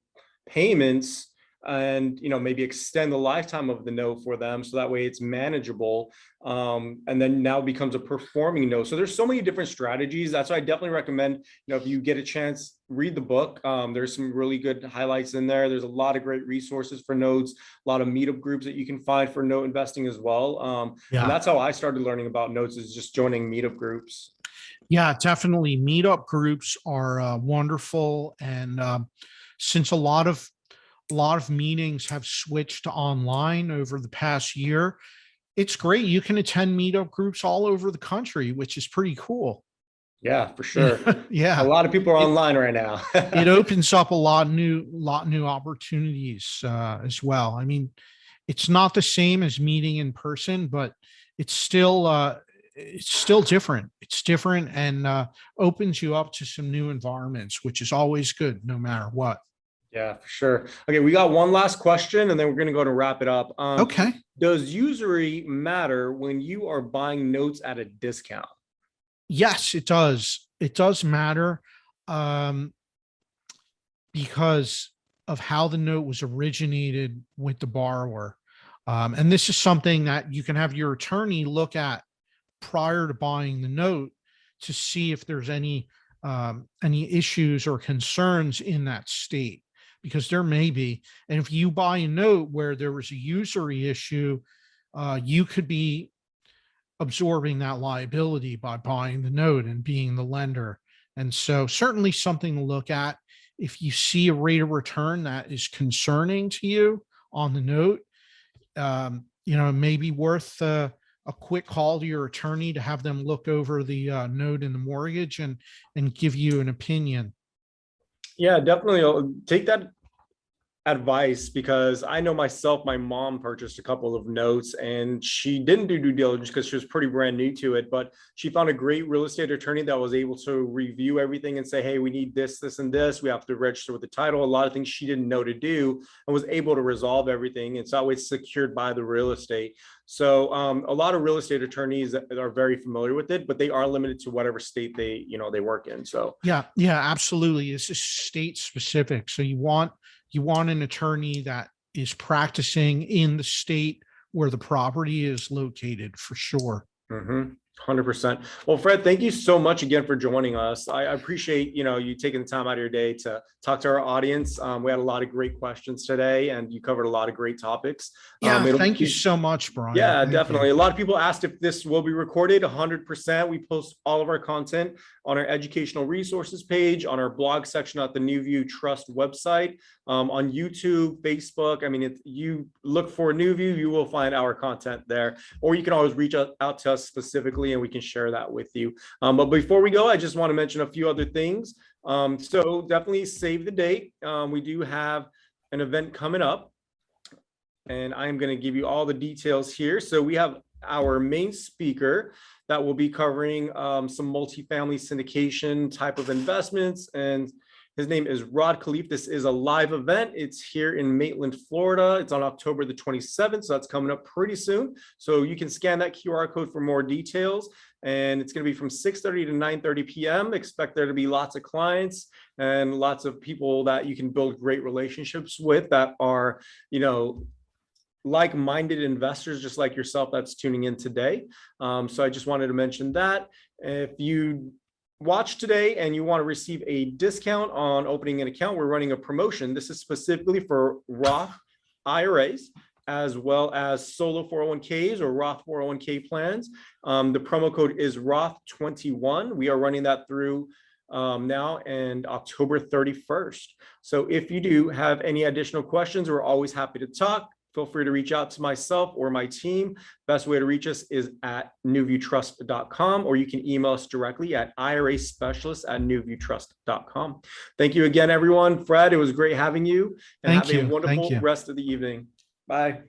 payments, and maybe extend the lifetime of the note for them so that way it's manageable, and then now becomes a performing note. So there's so many different strategies. That's why I definitely recommend, if you get a chance, read the book. There's some really good highlights in there. There's a lot of great resources for notes, a lot of meetup groups that you can find for note investing as well. And that's how I started learning about notes, is just joining meetup groups. Yeah, definitely. Meetup groups are wonderful. And since a lot of meetings have switched to online over the past year, it's great. You can attend meetup groups all over the country, which is pretty cool. Yeah, for sure. Yeah. A lot of people are online right now. It opens up a lot new opportunities as well. I mean, it's not the same as meeting in person, but it's still different. It's different and opens you up to some new environments, which is always good no matter what. Yeah, for sure. Okay, we got one last question and then we're going to go to wrap it up. Okay. Does usury matter when you are buying notes at a discount? Yes, it does. It does matter because of how the note was originated with the borrower. And this is something that you can have your attorney look at prior to buying the note to see if there's any issues or concerns in that state, because there may be. And if you buy a note where there was a usury issue, you could be absorbing that liability by buying the note and being the lender. And so certainly something to look at. If you see a rate of return that is concerning to you on the note, it may be worth a quick call to your attorney to have them look over the note and the mortgage and give you an opinion. Yeah, definitely. I'll take that advice, because I know myself, my mom purchased a couple of notes and she didn't do due diligence because she was pretty brand new to it, but she found a great real estate attorney that was able to review everything and say, hey, we need this, this, and this. We have to register with the title. A lot of things she didn't know to do, and was able to resolve everything. And so it's secured by the real estate. So a lot of real estate attorneys are very familiar with it, but they are limited to whatever state they work in. So yeah, absolutely. It's just state specific. So you want an attorney that is practicing in the state where the property is located, for sure. Mm-hmm. 100%. Well, Fred, thank you so much again for joining us. I appreciate, you taking the time out of your day to talk to our audience. We had a lot of great questions today, and you covered a lot of great topics. Yeah, thank you so much, Brian. Yeah, Thank definitely. you. A lot of people asked if this will be recorded. 100%. We post all of our content on our educational resources page, on our blog section at the NuView Trust website, on YouTube, Facebook. I mean, if you look for NuView, you will find our content there, or you can always reach out to us specifically and we can share that with you. But before we go, I just want to mention a few other things. So definitely save the date. We do have an event coming up, and I'm going to give you all the details here. So we have our main speaker that will be covering some multifamily syndication type of investments, and his name is Rod Khalif. This is a live event. It's here in Maitland, Florida. It's on October the 27th, so that's coming up pretty soon. So you can scan that QR code for more details. And it's going to be from 6:30 to 9:30 p.m. Expect there to be lots of clients and lots of people that you can build great relationships with that are, like-minded investors just like yourself that's tuning in today. So I just wanted to mention that. If you watch today and you want to receive a discount on opening an account, we're running a promotion. This is specifically for Roth IRAs as well as solo 401ks or Roth 401k plans. The promo code is Roth21. We are running that through now and October 31st. So if you do have any additional questions, we're always happy to talk. Feel free to reach out to myself or my team. Best way to reach us is at NuViewTrust.com, or you can email us directly at IRAspecialist@NuViewTrust.com. Thank you again, everyone. Fred, it was great having you, and have a wonderful rest of the evening. Bye.